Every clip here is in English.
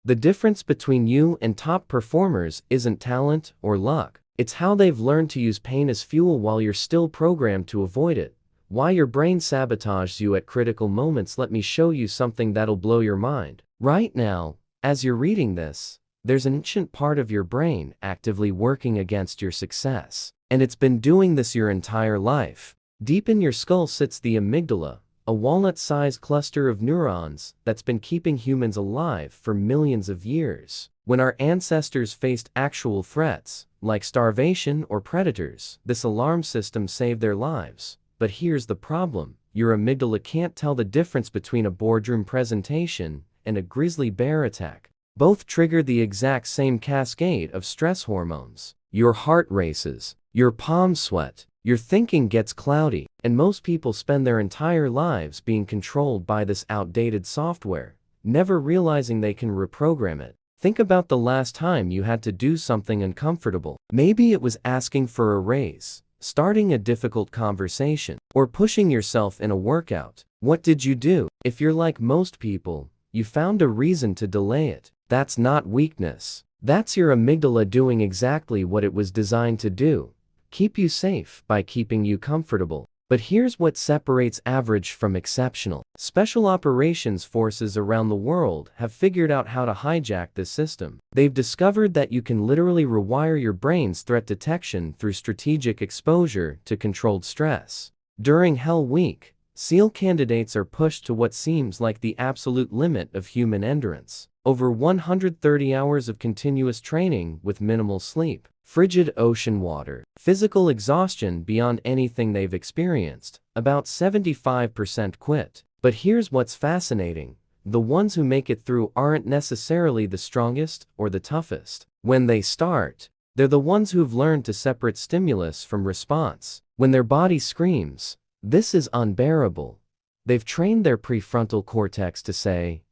The difference between you and top performers isn't talent or luck. It's how they've learned to use pain as fuel while you're still programmed to avoid it. Why your brain sabotages you at critical moments. Let me show you something that'll blow your mind. Right now, as you're reading this, there's an ancient part of your brain actively working against your success. And it's been doing this your entire life. Deep in your skull sits the amygdala, a walnut-sized cluster of neurons that's been keeping humans alive for millions of years. When our ancestors faced actual threats, like starvation or predators, this alarm system saved their lives. But here's the problem. Your amygdala can't tell the difference between a boardroom presentation and a grizzly bear attack. Both trigger the exact same cascade of stress hormones. Your heart races, your palms sweat, your thinking gets cloudy, and most people spend their entire lives being controlled by this outdated software, never realizing they can reprogram it. Think about the last time you had to do something uncomfortable. Maybe it was asking for a raise, starting a difficult conversation, or pushing yourself in a workout. What did you do? If you're like most people, you found a reason to delay it. That's not weakness. That's your amygdala doing exactly what it was designed to do. Keep you safe by keeping you comfortable. But here's what separates average from exceptional. Special operations forces around the world have figured out how to hijack this system. They've discovered that you can literally rewire your brain's threat detection through strategic exposure to controlled stress. During Hell Week, SEAL candidates are pushed to what seems like the absolute limit of human endurance. Over 130 hours of continuous training with minimal sleep, frigid ocean water, physical exhaustion beyond anything they've experienced. About 75% quit. But here's what's fascinating. The ones who make it through aren't necessarily the strongest or the toughest. When they start, they're the ones who've learned to separate stimulus from response. When their body screams, "This is unbearable," they've trained their prefrontal cortex to say,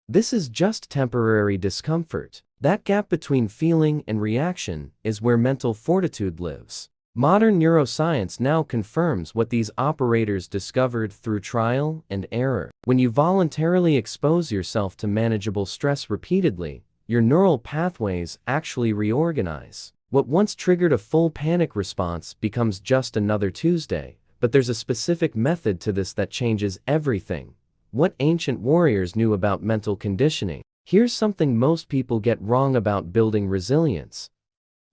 "This is just temporary discomfort." That gap between feeling and reaction is where mental fortitude lives. Modern neuroscience now confirms what these operators discovered through trial and error. When you voluntarily expose yourself to manageable stress repeatedly, your neural pathways actually reorganize. What once triggered a full panic response becomes just another Tuesday. But there's a specific method to this that changes everything. What ancient warriors knew about mental conditioning. Here's something most people get wrong about building resilience.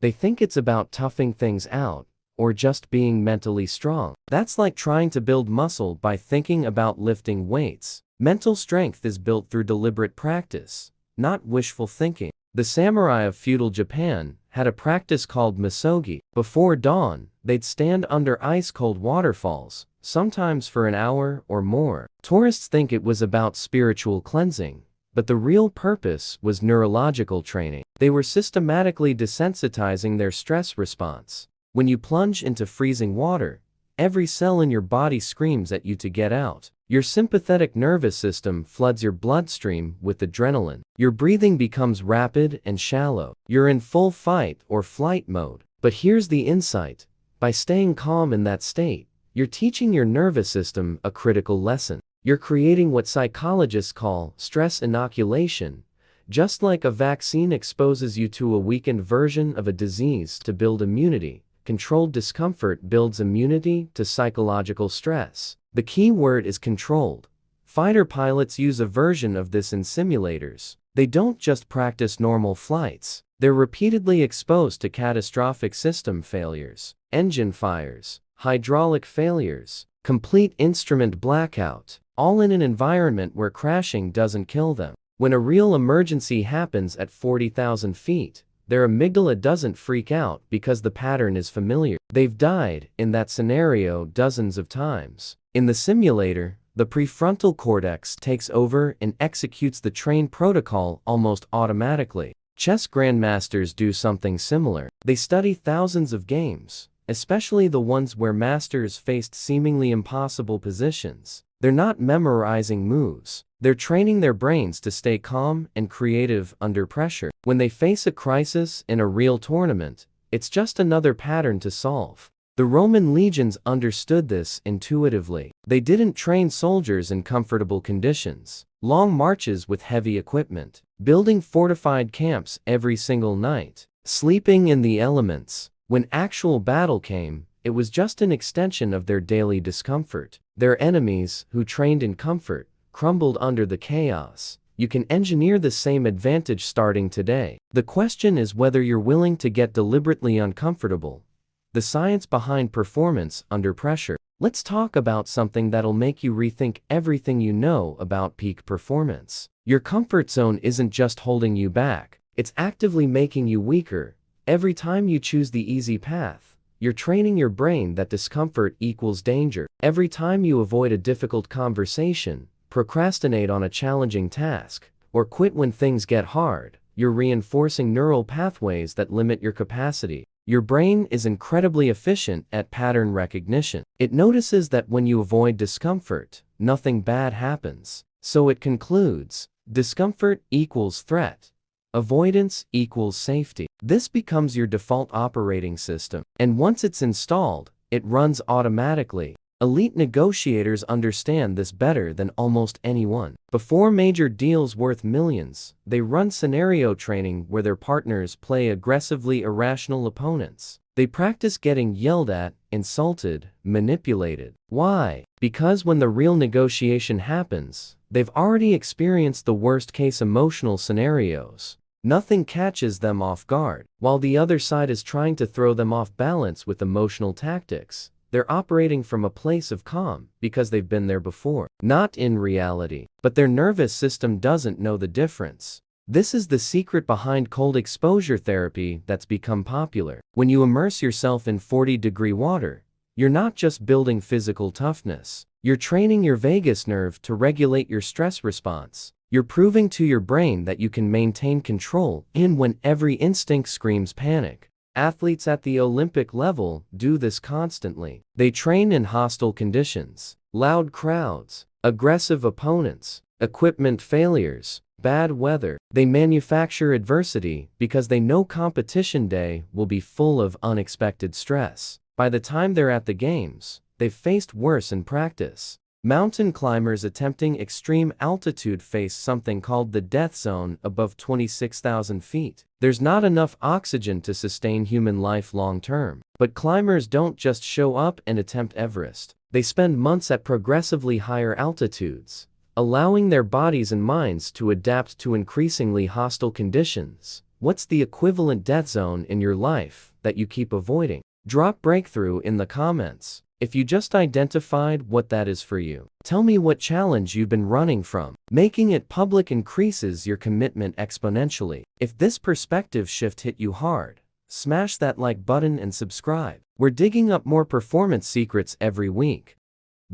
They think it's about toughing things out, or just being mentally strong. That's like trying to build muscle by thinking about lifting weights. Mental strength is built through deliberate practice, not wishful thinking. The samurai of feudal Japan had a practice called misogi. Before dawn, they'd stand under ice-cold waterfalls, sometimes for an hour or more. Tourists think it was about spiritual cleansing, but the real purpose was neurological training. They were systematically desensitizing their stress response. When you plunge into freezing water, every cell in your body screams at you to get out. Your sympathetic nervous system floods your bloodstream with adrenaline. Your breathing becomes rapid and shallow. You're in full fight or flight mode. But here's the insight. By staying calm in that state, you're teaching your nervous system a critical lesson. You're creating what psychologists call stress inoculation. Just like a vaccine exposes you to a weakened version of a disease to build immunity, controlled discomfort builds immunity to psychological stress. The key word is controlled. Fighter pilots use a version of this in simulators. They don't just practice normal flights. They're repeatedly exposed to catastrophic system failures, engine fires, hydraulic failures, complete instrument blackout, all in an environment where crashing doesn't kill them. When a real emergency happens at 40,000 feet, their amygdala doesn't freak out because the pattern is familiar. They've died in that scenario dozens of times. In the simulator, the prefrontal cortex takes over and executes the train protocol almost automatically. Chess grandmasters do something similar. They study thousands of games, especially the ones where masters faced seemingly impossible positions. They're not memorizing moves. They're training their brains to stay calm and creative under pressure. When they face a crisis in a real tournament, it's just another pattern to solve. The Roman legions understood this intuitively. They didn't train soldiers in comfortable conditions. long marches with heavy equipment, building fortified camps every single night, sleeping in the elements. When actual battle came, it was just an extension of their daily discomfort. Their enemies, who trained in comfort, crumbled under the chaos. You can engineer the same advantage starting today. The question is whether you're willing to get deliberately uncomfortable. The science behind performance under pressure. Let's talk about something that'll make you rethink everything you know about peak performance. Your comfort zone isn't just holding you back, it's actively making you weaker. Every time you choose the easy path, you're training your brain that discomfort equals danger. Every time you avoid a difficult conversation, procrastinate on a challenging task, or quit when things get hard, you're reinforcing neural pathways that limit your capacity. Your brain is incredibly efficient at pattern recognition. It notices that when you avoid discomfort, nothing bad happens. So it concludes, discomfort equals threat. Avoidance equals safety. This becomes your default operating system. And once it's installed, it runs automatically. Elite negotiators understand this better than almost anyone. Before major deals worth millions, they run scenario training where their partners play aggressively irrational opponents. They practice getting yelled at, insulted, manipulated. Why? Because when the real negotiation happens, they've already experienced the worst-case emotional scenarios. Nothing catches them off guard. While the other side is trying to throw them off balance with emotional tactics, they're operating from a place of calm because they've been there before. Not in reality, but their nervous system doesn't know the difference. This is the secret behind cold exposure therapy that's become popular. When you immerse yourself in 40-degree water, you're not just building physical toughness. You're training your vagus nerve to regulate your stress response. You're proving to your brain that you can maintain control even when every instinct screams panic. Athletes at the Olympic level do this constantly. They train in hostile conditions, loud crowds, aggressive opponents, equipment failures, bad weather. They manufacture adversity because they know competition day will be full of unexpected stress. By the time they're at the games, they've faced worse in practice. Mountain climbers attempting extreme altitude face something called the death zone above 26,000 feet. There's not enough oxygen to sustain human life long term. But climbers don't just show up and attempt Everest. They spend months at progressively higher altitudes, allowing their bodies and minds to adapt to increasingly hostile conditions. What's the equivalent death zone in your life that you keep avoiding? Drop breakthrough in the comments. If you just identified what that is for you, tell me what challenge you've been running from. Making it public increases your commitment exponentially. If this perspective shift hit you hard, smash that like button and subscribe. We're digging up more performance secrets every week.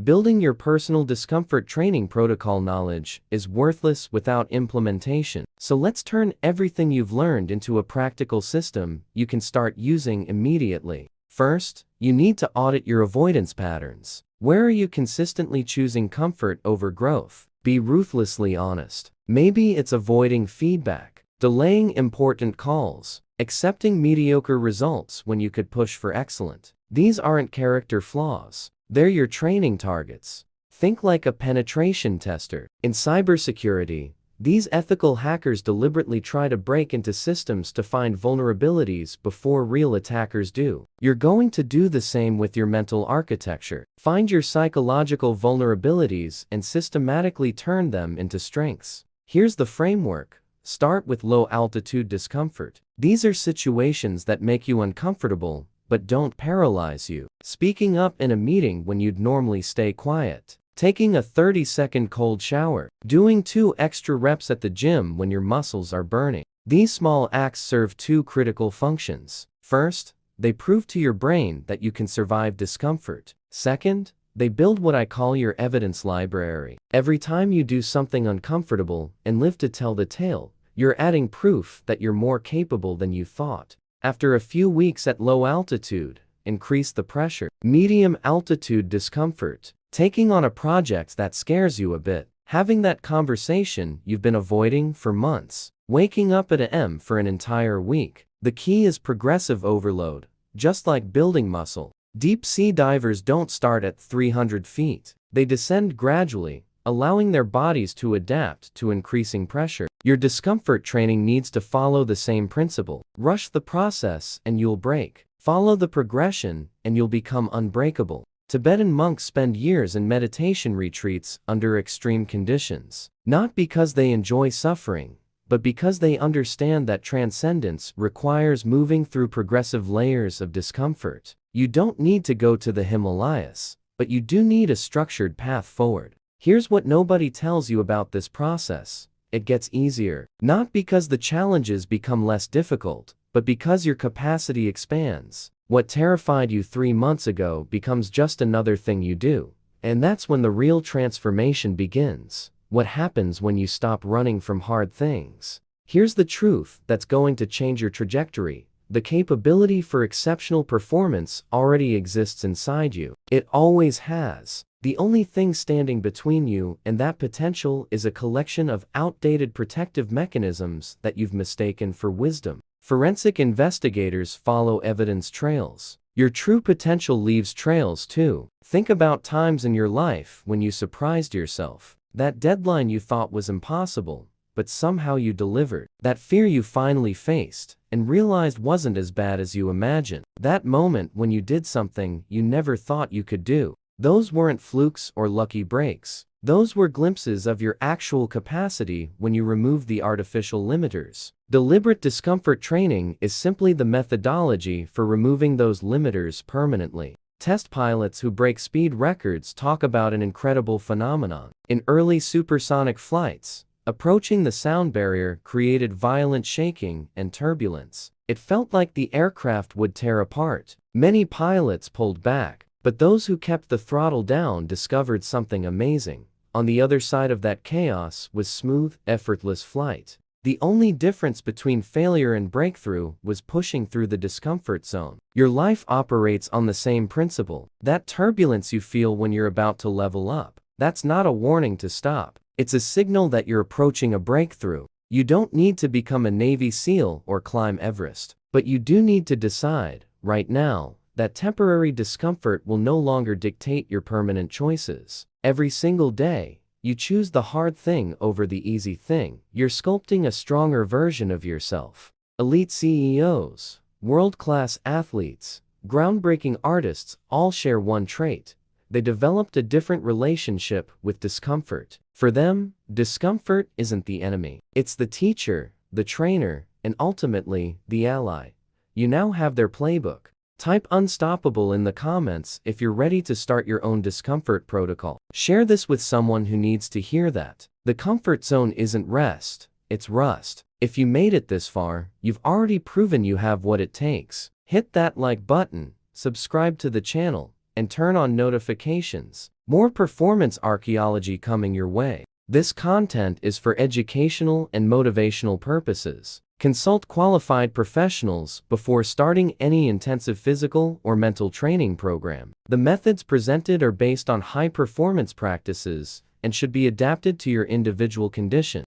Building your personal discomfort training protocol knowledge is worthless without implementation. So let's turn everything you've learned into a practical system you can start using immediately. First, you need to audit your avoidance patterns. Where are you consistently choosing comfort over growth? Be ruthlessly honest. Maybe it's avoiding feedback, delaying important calls, accepting mediocre results when you could push for excellent. These aren't character flaws. They're your training targets. Think like a penetration tester. In cybersecurity, these ethical hackers deliberately try to break into systems to find vulnerabilities before real attackers do. You're going to do the same with your mental architecture. Find your psychological vulnerabilities and systematically turn them into strengths. Here's the framework. Start with low-altitude discomfort. These are situations that make you uncomfortable, but don't paralyze you. Speaking up in a meeting when you'd normally stay quiet. Taking a 30-second cold shower. Doing 2 extra reps at the gym when your muscles are burning. These small acts serve 2 critical functions. First, they prove to your brain that you can survive discomfort. Second, they build what I call your evidence library. Every time you do something uncomfortable and live to tell the tale, you're adding proof that you're more capable than you thought. After a few weeks at low altitude, increase the pressure. Medium altitude discomfort. Taking on a project that scares you a bit. Having that conversation you've been avoiding for months. Waking up at a.m. for an entire week. The key is progressive overload, just like building muscle. Deep sea divers don't start at 300 feet. They descend gradually, allowing their bodies to adapt to increasing pressure. Your discomfort training needs to follow the same principle. Rush the process and you'll break. Follow the progression and you'll become unbreakable. Tibetan monks spend years in meditation retreats under extreme conditions, not because they enjoy suffering, but because they understand that transcendence requires moving through progressive layers of discomfort. You don't need to go to the Himalayas, but you do need a structured path forward. Here's what nobody tells you about this process. It gets easier, not because the challenges become less difficult, but because your capacity expands. What terrified you 3 months ago becomes just another thing you do. And that's when the real transformation begins. What happens when you stop running from hard things? Here's the truth that's going to change your trajectory. The capability for exceptional performance already exists inside you. It always has. The only thing standing between you and that potential is a collection of outdated protective mechanisms that you've mistaken for wisdom. Forensic investigators follow evidence trails. Your true potential leaves trails too. Think about times in your life when you surprised yourself. That deadline you thought was impossible, but somehow you delivered. That fear you finally faced and realized wasn't as bad as you imagined. That moment when you did something you never thought you could do. Those weren't flukes or lucky breaks. Those were glimpses of your actual capacity when you removed the artificial limiters. Deliberate discomfort training is simply the methodology for removing those limiters permanently. Test pilots who break speed records talk about an incredible phenomenon. In early supersonic flights, approaching the sound barrier created violent shaking and turbulence. It felt like the aircraft would tear apart. Many pilots pulled back, but those who kept the throttle down discovered something amazing. On the other side of that chaos was smooth, effortless flight. The only difference between failure and breakthrough was pushing through the discomfort zone. Your life operates on the same principle. That turbulence you feel when you're about to level up, that's not a warning to stop. It's a signal that you're approaching a breakthrough. You don't need to become a Navy SEAL or climb Everest, but you do need to decide, right now, that temporary discomfort will no longer dictate your permanent choices. Every single day, you choose the hard thing over the easy thing. You're sculpting a stronger version of yourself. Elite CEOs, world-class athletes, groundbreaking artists all share one trait. They developed a different relationship with discomfort. For them, discomfort isn't the enemy. It's the teacher, the trainer, and ultimately, the ally. You now have their playbook. Type unstoppable in the comments if you're ready to start your own discomfort protocol. Share this with someone who needs to hear that. The comfort zone isn't rest, it's rust. If you made it this far, you've already proven you have what it takes. Hit that like button, subscribe to the channel, and turn on notifications. More performance archaeology coming your way. This content is for educational and motivational purposes. Consult qualified professionals before starting any intensive physical or mental training program. The methods presented are based on high-performance practices and should be adapted to your individual condition.